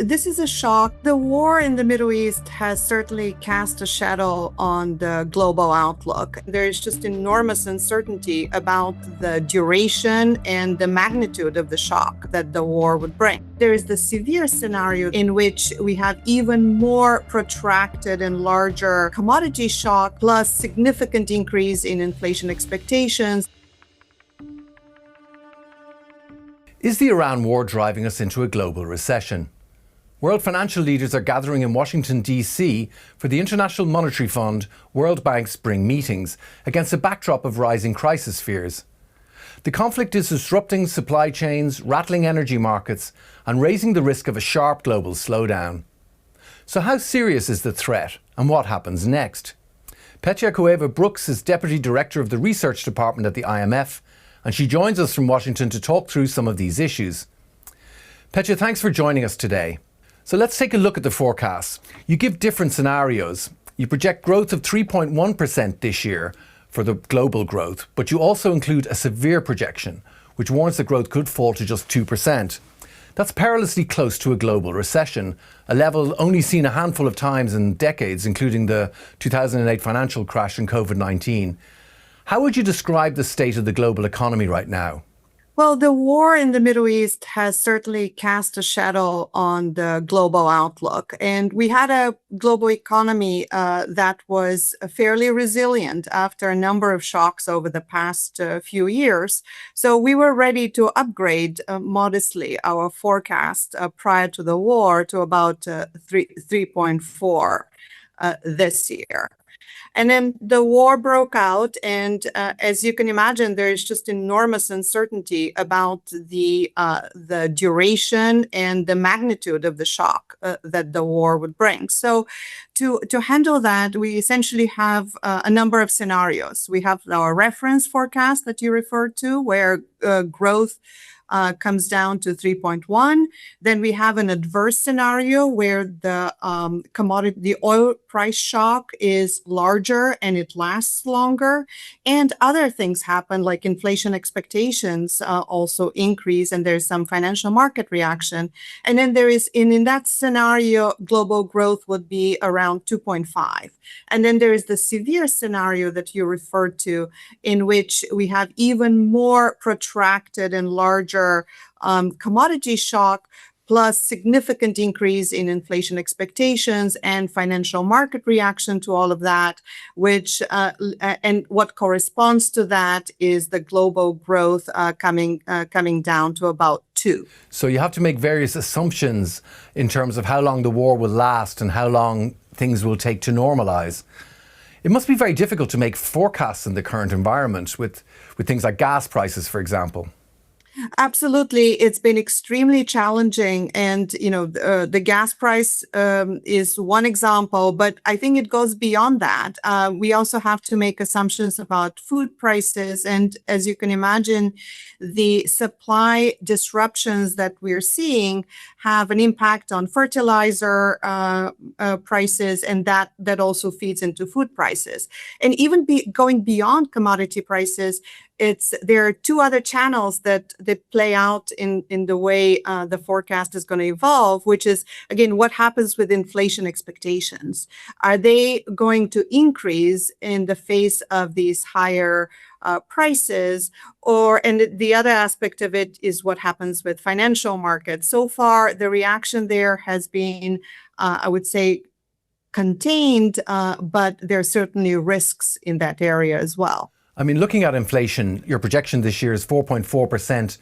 This is a shock. The war in the Middle East has certainly cast a shadow on the global outlook. There is just enormous uncertainty about the duration and the magnitude of the shock that the war would bring. There is the severe scenario in which we have even more protracted and larger commodity shock, plus significant increase in inflation expectations. Is the Iran war driving us into a global recession? World financial leaders are gathering in Washington, D.C. for the International Monetary Fund World Bank spring meetings against a backdrop of rising crisis fears. The conflict is disrupting supply chains, rattling energy markets, and raising the risk of a sharp global slowdown. So how serious is the threat, and what happens next? Petya Koeva Brooks is Deputy Director of the Research Department at the IMF, and she joins us from Washington to talk through some of these issues. Petya, thanks for joining us today. So let's take a look at the forecasts. You give different scenarios. You project growth of 3.1% this year for the global growth, but you also include a severe projection, which warns that growth could fall to just 2%. That's perilously close to a global recession, a level only seen a handful of times in decades, including the 2008 financial crash and COVID-19. How would you describe the state of the global economy right now? Well, the war in the Middle East has certainly cast a shadow on the global outlook. And we had a global economy that was fairly resilient after a number of shocks over the past few years. So we were ready to upgrade modestly our forecast prior to the war to about 3.4 this year. And then the war broke out, and as you can imagine, there is just enormous uncertainty about the duration and the magnitude of the shock that the war would bring. So to handle that, we essentially have a number of scenarios. We have our reference forecast that you referred to, where growth comes down to 3.1. Then we have an adverse scenario where the oil price shock is larger and it lasts longer, and other things happen like inflation expectations also increase, and there's some financial market reaction. And then there is, in that scenario, global growth would be around 2.5. And then there is the severe scenario that you referred to, in which we have even more protracted and larger commodity shock, plus significant increase in inflation expectations and financial market reaction to all of that, which and what corresponds to that is the global growth coming down to about 2. So you have to make various assumptions in terms of how long the war will last and how long things will take to normalize. It must be very difficult to make forecasts in the current environment with things like gas prices, for example. Absolutely. It's been extremely challenging. And, the gas price is one example, but I think it goes beyond that. We also have to make assumptions about food prices. And as you can imagine, the supply disruptions that we're seeing have an impact on fertilizer prices, and that also feeds into food prices. And even going beyond commodity prices, there are two other channels that play out in the way the forecast is going to evolve, which is, again, what happens with inflation expectations? Are they going to increase in the face of these higher prices? And the other aspect of it is what happens with financial markets. So far, the reaction there has been, I would say, contained, but there are certainly risks in that area as well. I mean, looking at inflation, your projection this year is 4.4%,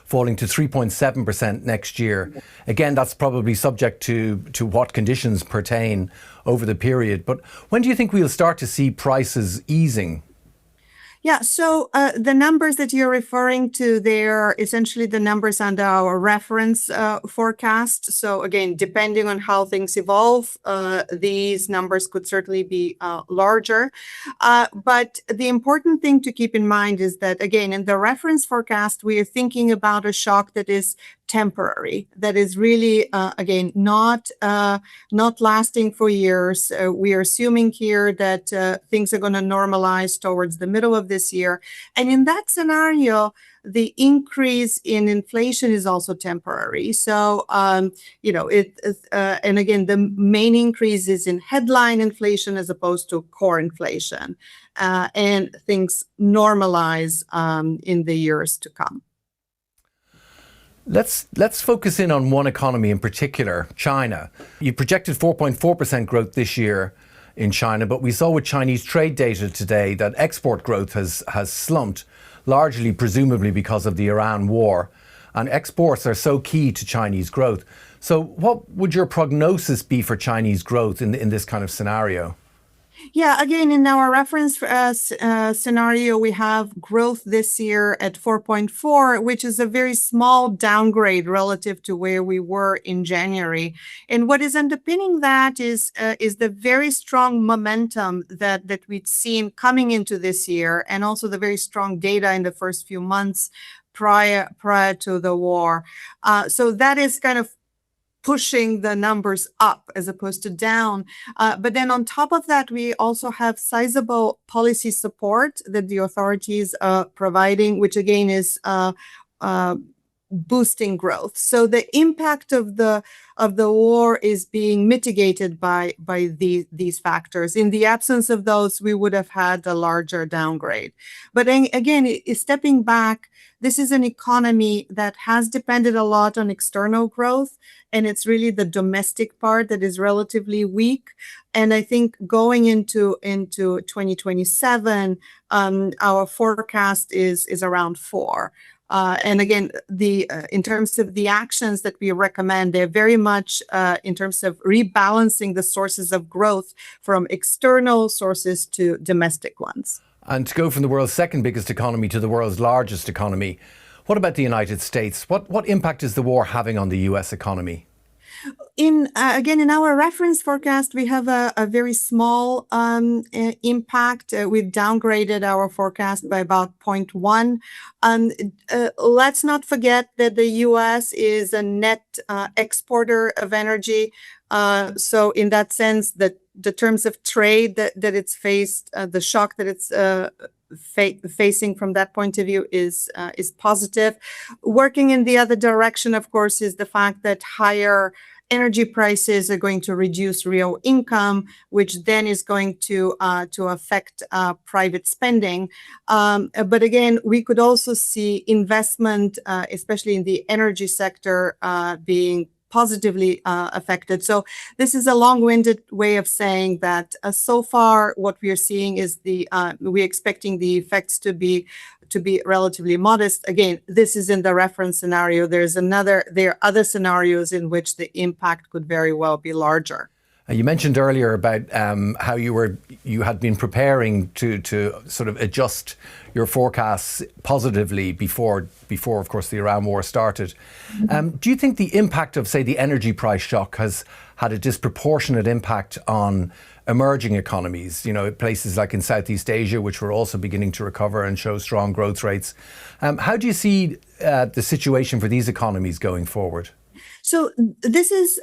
falling to 3.7% next year. Again, that's probably subject to what conditions pertain over the period. But when do you think we'll start to see prices easing? Yeah, so the numbers that you're referring to, they're essentially the numbers under our reference forecast. So again, depending on how things evolve, these numbers could certainly be larger. But the important thing to keep in mind is that, again, in the reference forecast, we are thinking about a shock that is temporary, that is really, again, not lasting for years. We are assuming here that things are going to normalize towards the middle of this year. And in that scenario, the increase in inflation is also temporary. So, and again, the main increase is in headline inflation as opposed to core inflation, and things normalize in the years to come. Let's focus in on one economy in particular, China. You projected 4.4% growth this year in China, but we saw with Chinese trade data today that export growth has slumped, largely presumably because of the Iran war. And exports are so key to Chinese growth. So what would your prognosis be for Chinese growth in this kind of scenario? Yeah, again, in our reference scenario, we have growth this year at 4.4, which is a very small downgrade relative to where we were in January. And what is underpinning that is the very strong momentum that we'd seen coming into this year, and also the very strong data in the first few months prior to the war. So that is kind of pushing the numbers up as opposed to down. But then on top of that, we also have sizable policy support that the authorities are providing, which again is boosting growth. So the impact of the war is being mitigated by these factors. In the absence of those, we would have had a larger downgrade. But again, stepping back, this is an economy that has depended a lot on external growth, and it's really the domestic part that is relatively weak. And I think going into 2027, our forecast is around 4. And again, in terms of the actions that we recommend, they're very much in terms of rebalancing the sources of growth from external sources to domestic ones. And to go from the world's second biggest economy to the world's largest economy, what about the United States? What impact is the war having on the US economy? Again, in our reference forecast, we have a very small impact. We've downgraded our forecast by about 0.1. Let's not forget that the U.S. is a net exporter of energy. So in that sense, the terms of trade that it's faced, the shock that it's facing from that point of view is positive. Working in the other direction, of course, is the fact that higher energy prices are going to reduce real income, which then is going to affect private spending. But again, we could also see investment, especially in the energy sector, being positively affected. So this is a long-winded way of saying that so far what we are seeing is we're expecting the effects to be relatively modest. Again, this is in the reference scenario. There are other scenarios in which the impact could very well be larger. You mentioned earlier about how you had been preparing to sort of adjust your forecasts positively before, of course, the Iran war started. Do you think the impact of, say, the energy price shock has had a disproportionate impact on emerging economies, places like in Southeast Asia, which were also beginning to recover and show strong growth rates? How do you see the situation for these economies going forward? So this is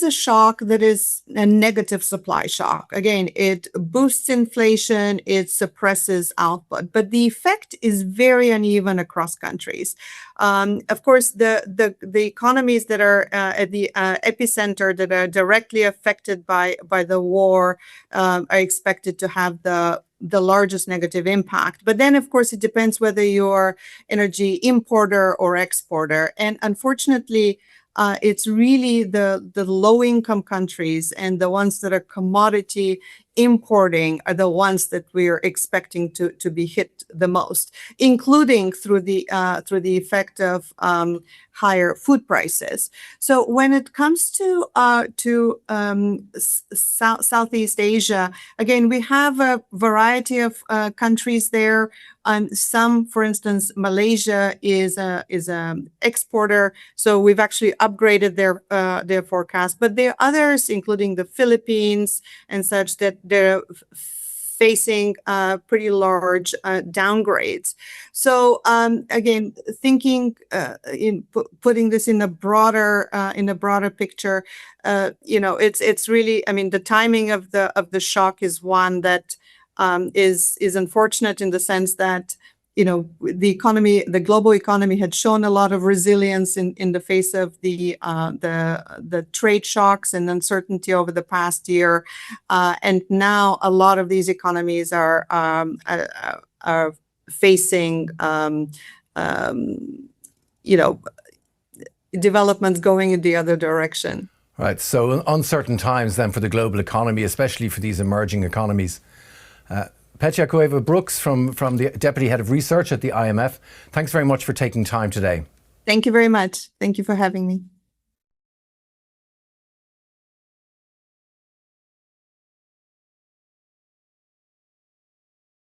a shock that is a negative supply shock. Again, it boosts inflation, it suppresses output, but the effect is very uneven across countries. Of course, the economies that are at the epicenter, that are directly affected by the war, are expected to have the largest negative impact. But then, of course, it depends whether you're energy importer or exporter. And unfortunately, it's really the low-income countries and the ones that are commodity importing are the ones that we're expecting to be hit the most, including through the effect of higher food prices. So when it comes to Southeast Asia, again, we have a variety of countries there. Some, for instance, Malaysia is an exporter, so we've actually upgraded their forecast. But there are others, including the Philippines and such, that they're facing pretty large downgrades. So again, thinking in putting this in a broader picture, it's really, I mean, the timing of the shock is one that is unfortunate in the sense that the global economy had shown a lot of resilience in the face of the trade shocks and uncertainty over the past year, and now a lot of these economies are facing developments going in the other direction. Right. So uncertain times then for the global economy, especially for these emerging economies. Petya Koeva Brooks from the Deputy Head of Research at the IMF. Thanks very much for taking time today. Thank you very much. Thank you for having me.